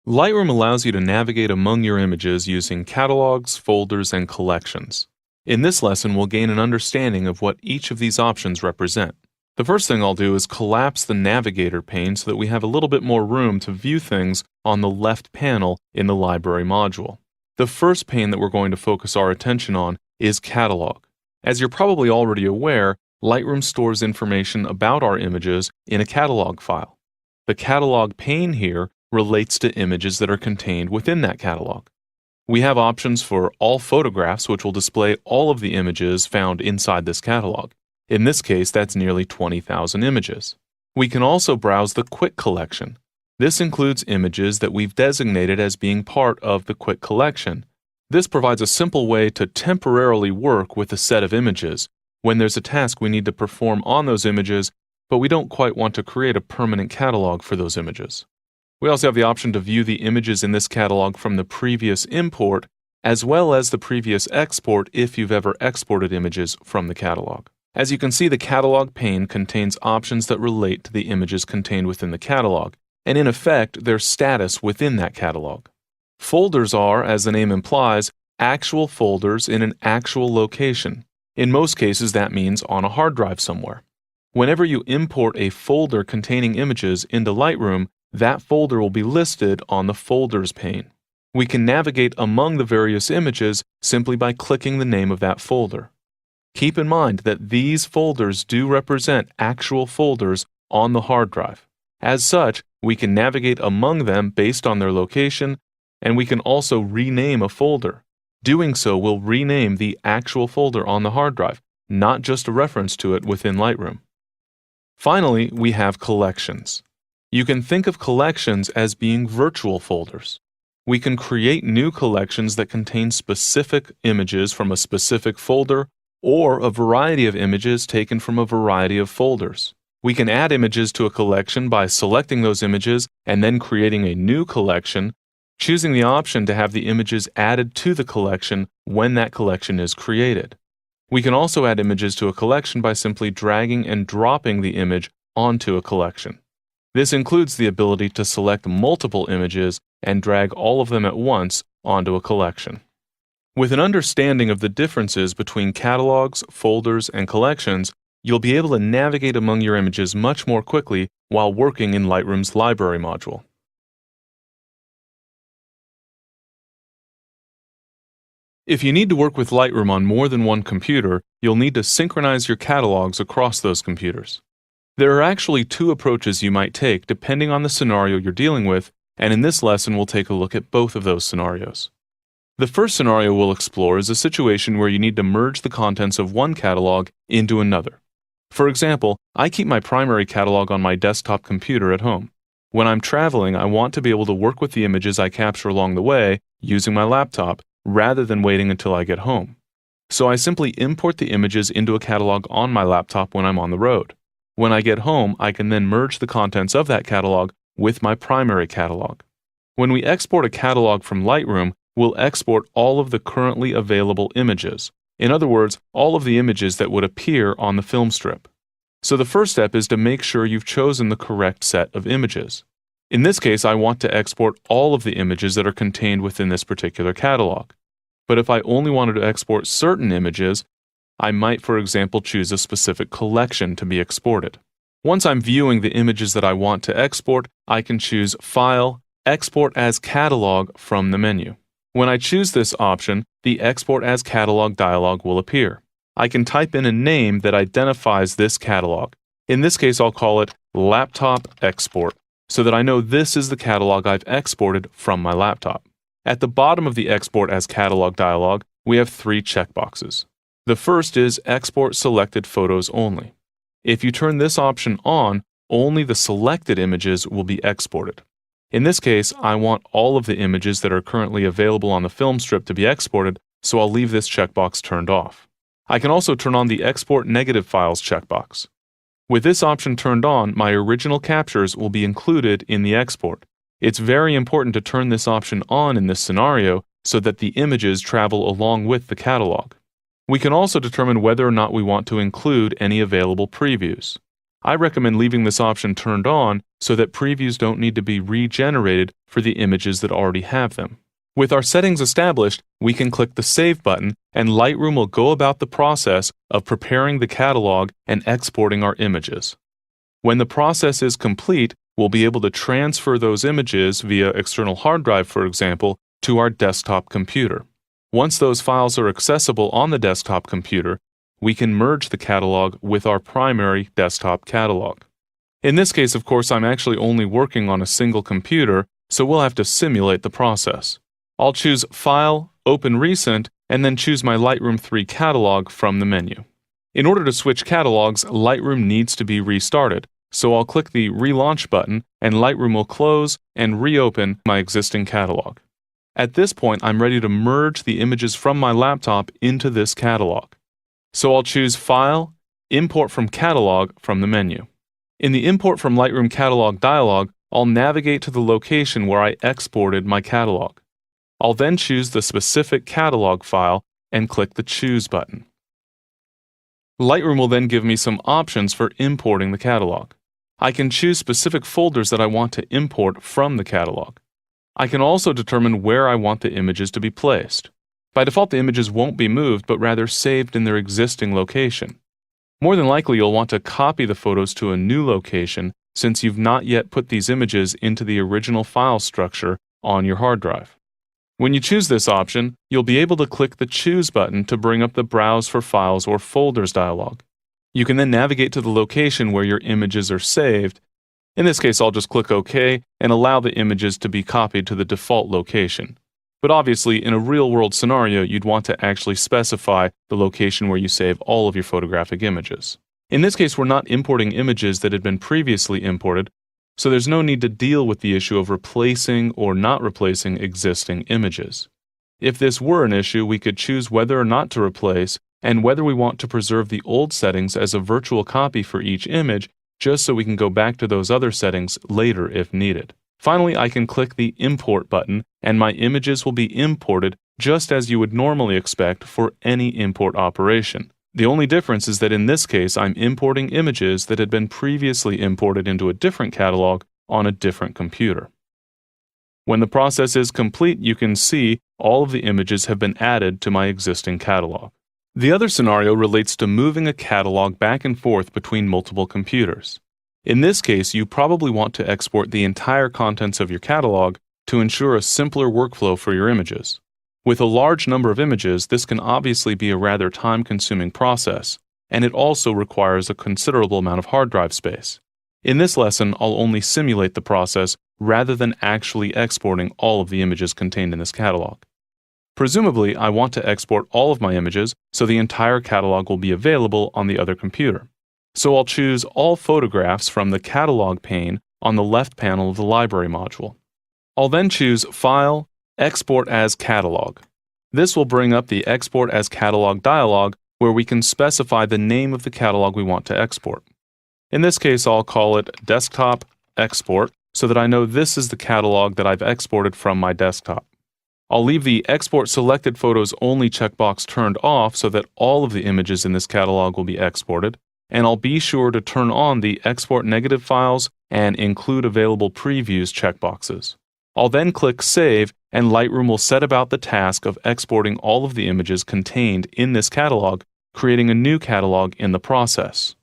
Lightroom allows you to navigate among your images using catalogs, folders, and collections. In this lesson, we'll gain an understanding of what each of these options represent. The first thing I'll do is collapse the Navigator pane so that we have a little bit more room to view things on the left panel in the Library module. The first pane that we're going to focus our attention on is Catalog. As you're probably already aware, Lightroom stores information about our images in a catalog file. The Catalog pane here relates to images that are contained within that catalog. We have options for all photographs, which will display all of the images found inside this catalog. In this case, that's nearly 20,000 images. We can also browse the Quick Collection. This includes images that we've designated as being part of the Quick Collection. This provides a simple way to temporarily work with a set of images when there's a task we need to perform on those images, but we don't quite want to create a permanent catalog for those images. We also have the option to view the images in this catalog from the previous import, as well as the previous export if you've ever exported images from the catalog. As you can see, the catalog pane contains options that relate to the images contained within the catalog, and in effect, their status within that catalog. Folders are, as the name implies, actual folders in an actual location. In most cases, that means on a hard drive somewhere. Whenever you import a folder containing images into Lightroom, that folder will be listed on the Folders pane. We can navigate among the various images simply by clicking the name of that folder. Keep in mind that these folders do represent actual folders on the hard drive. As such, we can navigate among them based on their location, and we can also rename a folder. Doing so will rename the actual folder on the hard drive, not just a reference to it within Lightroom. Finally, we have collections. You can think of collections as being virtual folders. We can create new collections that contain specific images from a specific folder or a variety of images taken from a variety of folders. We can add images to a collection by selecting those images and then creating a new collection, choosing the option to have the images added to the collection when that collection is created. We can also add images to a collection by simply dragging and dropping the image onto a collection. This includes the ability to select multiple images and drag all of them at once onto a collection. With an understanding of the differences between catalogs, folders, and collections, you'll be able to navigate among your images much more quickly while working in Lightroom's Library module. If you need to work with Lightroom on more than one computer, you'll need to synchronize your catalogs across those computers. There are actually two approaches you might take depending on the scenario you're dealing with, and in this lesson we'll take a look at both of those scenarios. The first scenario we'll explore is a situation where you need to merge the contents of one catalog into another. For example, I keep my primary catalog on my desktop computer at home. When I'm traveling, I want to be able to work with the images I capture along the way using my laptop, rather than waiting until I get home. So I simply import the images into a catalog on my laptop when I'm on the road. When I get home, I can then merge the contents of that catalog with my primary catalog. When we export a catalog from Lightroom, we'll export all of the currently available images. In other words, all of the images that would appear on the film strip. So the first step is to make sure you've chosen the correct set of images. In this case, I want to export all of the images that are contained within this particular catalog. But if I only wanted to export certain images, I might, for example, choose a specific collection to be exported. Once I'm viewing the images that I want to export, I can choose File, Export as Catalog from the menu. When I choose this option, the Export as Catalog dialog will appear. I can type in a name that identifies this catalog. In this case, I'll call it Laptop Export, so that I know this is the catalog I've exported from my laptop. At the bottom of the Export as Catalog dialog, we have three checkboxes. The first is Export Selected Photos Only. If you turn this option on, only the selected images will be exported. In this case, I want all of the images that are currently available on the film strip to be exported, so I'll leave this checkbox turned off. I can also turn on the Export Negative Files checkbox. With this option turned on, my original captures will be included in the export. It's very important to turn this option on in this scenario so that the images travel along with the catalog. We can also determine whether or not we want to include any available previews. I recommend leaving this option turned on so that previews don't need to be regenerated for the images that already have them. With our settings established, we can click the Save button, and Lightroom will go about the process of preparing the catalog and exporting our images. When the process is complete, we'll be able to transfer those images via external hard drive, for example, to our desktop computer. Once those files are accessible on the desktop computer, we can merge the catalog with our primary desktop catalog. In this case, of course, I'm actually only working on a single computer, so we'll have to simulate the process. I'll choose File, Open Recent, and then choose my Lightroom 3 catalog from the menu. In order to switch catalogs, Lightroom needs to be restarted, so I'll click the Relaunch button, and Lightroom will close and reopen my existing catalog. At this point, I'm ready to merge the images from my laptop into this catalog. So I'll choose File, Import from Catalog from the menu. In the Import from Lightroom Catalog dialog, I'll navigate to the location where I exported my catalog. I'll then choose the specific catalog file and click the Choose button. Lightroom will then give me some options for importing the catalog. I can choose specific folders that I want to import from the catalog. I can also determine where I want the images to be placed. By default, the images won't be moved, but rather saved in their existing location. More than likely, you'll want to copy the photos to a new location since you've not yet put these images into the original file structure on your hard drive. When you choose this option, you'll be able to click the Choose button to bring up the Browse for Files or Folders dialog. You can then navigate to the location where your images are saved. In this case, I'll just click OK and allow the images to be copied to the default location. But obviously, in a real-world scenario, you'd want to actually specify the location where you save all of your photographic images. In this case, we're not importing images that had been previously imported, so there's no need to deal with the issue of replacing or not replacing existing images. If this were an issue, we could choose whether or not to replace and whether we want to preserve the old settings as a virtual copy for each image, just so we can go back to those other settings later if needed. Finally, I can click the Import button, and my images will be imported just as you would normally expect for any import operation. The only difference is that in this case, I'm importing images that had been previously imported into a different catalog on a different computer. When the process is complete, you can see all of the images have been added to my existing catalog. The other scenario relates to moving a catalog back and forth between multiple computers. In this case, you probably want to export the entire contents of your catalog to ensure a simpler workflow for your images. With a large number of images, this can obviously be a rather time-consuming process, and it also requires a considerable amount of hard drive space. In this lesson, I'll only simulate the process rather than actually exporting all of the images contained in this catalog. Presumably, I want to export all of my images, so the entire catalog will be available on the other computer. So I'll choose All Photographs from the Catalog pane on the left panel of the Library module. I'll then choose File, Export as Catalog. This will bring up the Export as Catalog dialog where we can specify the name of the catalog we want to export. In this case, I'll call it Desktop Export so that I know this is the catalog that I've exported from my desktop. I'll leave the Export Selected Photos Only checkbox turned off so that all of the images in this catalog will be exported, and I'll be sure to turn on the Export Negative Files and Include Available Previews checkboxes. I'll then click Save, and Lightroom will set about the task of exporting all of the images contained in this catalog, creating a new catalog in the process.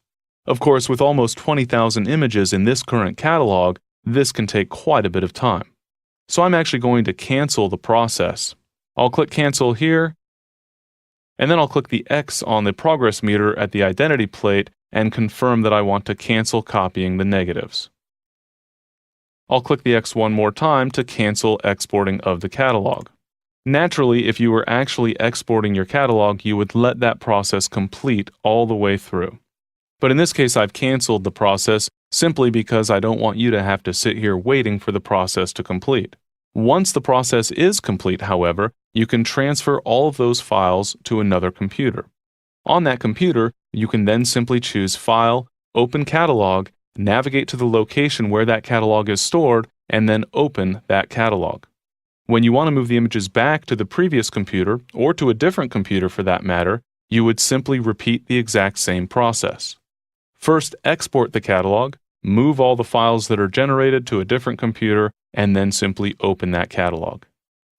Of course, with almost 20,000 images in this current catalog, this can take quite a bit of time. So I'm actually going to cancel the process. I'll click Cancel here, and then I'll click the X on the progress meter at the identity plate and confirm that I want to cancel copying the negatives. I'll click the X one more time to cancel exporting of the catalog. Naturally, if you were actually exporting your catalog, you would let that process complete all the way through. But in this case, I've canceled the process simply because I don't want you to have to sit here waiting for the process to complete. Once the process is complete, however, you can transfer all of those files to another computer. On that computer, you can then simply choose File, Open Catalog, navigate to the location where that catalog is stored, and then open that catalog. When you want to move the images back to the previous computer, or to a different computer for that matter, you would simply repeat the exact same process. First, export the catalog, move all the files that are generated to a different computer, and then simply open that catalog.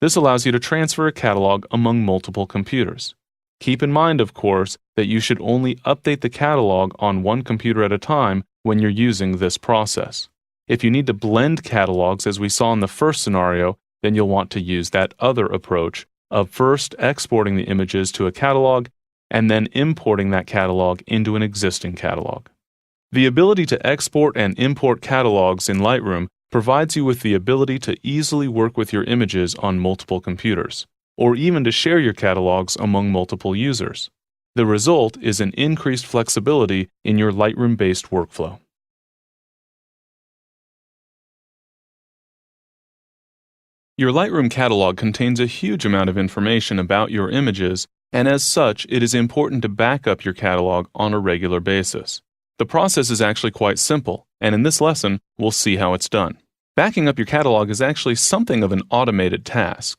This allows you to transfer a catalog among multiple computers. Keep in mind, of course, that you should only update the catalog on one computer at a time when you're using this process. If you need to blend catalogs, as we saw in the first scenario, then you'll want to use that other approach of first exporting the images to a catalog and then importing that catalog into an existing catalog. The ability to export and import catalogs in Lightroom provides you with the ability to easily work with your images on multiple computers, or even to share your catalogs among multiple users. The result is an increased flexibility in your Lightroom-based workflow. Your Lightroom catalog contains a huge amount of information about your images, and as such, it is important to back up your catalog on a regular basis. The process is actually quite simple, and in this lesson, we'll see how it's done. Backing up your catalog is actually something of an automated task.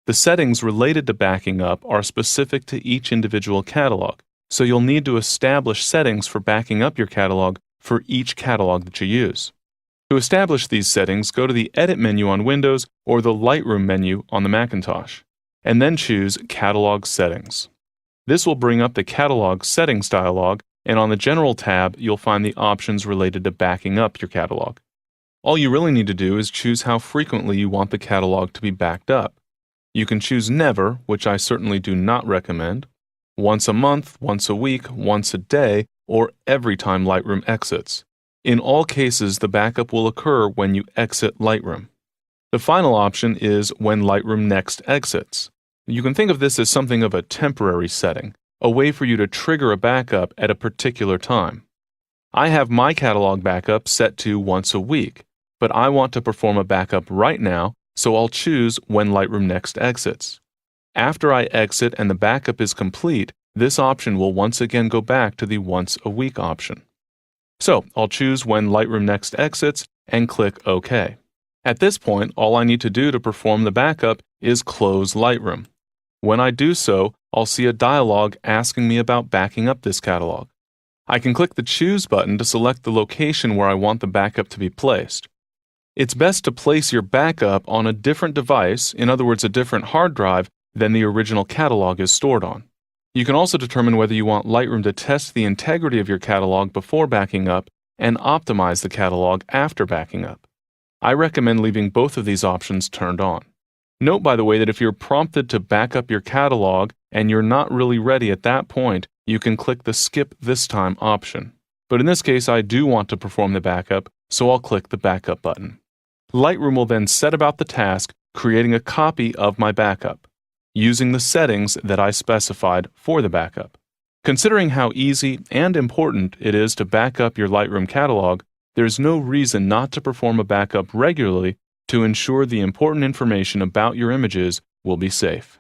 The settings related to backing up are specific to each individual catalog, so you'll need to establish settings for backing up your catalog for each catalog that you use. To establish these settings, go to the Edit menu on Windows or the Lightroom menu on the Macintosh, and then choose Catalog Settings. This will bring up the Catalog Settings dialog, and on the General tab, you'll find the options related to backing up your catalog. All you really need to do is choose how frequently you want the catalog to be backed up. You can choose Never, which I certainly do not recommend, once a month, once a week, once a day, or every time Lightroom exits. In all cases, the backup will occur when you exit Lightroom. The final option is when Lightroom next exits. You can think of this as something of a temporary setting, a way for you to trigger a backup at a particular time. I have my catalog backup set to once a week, but I want to perform a backup right now, so I'll choose when Lightroom next exits. After I exit and the backup is complete, this option will once again go back to the once a week option. So I'll choose when Lightroom next exits and click OK. At this point, all I need to do to perform the backup is close Lightroom. When I do so, I'll see a dialog asking me about backing up this catalog. I can click the Choose button to select the location where I want the backup to be placed. It's best to place your backup on a different device, in other words, a different hard drive, than the original catalog is stored on. You can also determine whether you want Lightroom to test the integrity of your catalog before backing up and optimize the catalog after backing up. I recommend leaving both of these options turned on. Note, by the way, that if you're prompted to back up your catalog and you're not really ready at that point, you can click the Skip This Time option. But in this case, I do want to perform the backup, so I'll click the Backup button. Lightroom will then set about the task creating a copy of my backup, using the settings that I specified for the backup. Considering how easy and important it is to back up your Lightroom catalog, there's no reason not to perform a backup regularly to ensure the important information about your images will be safe.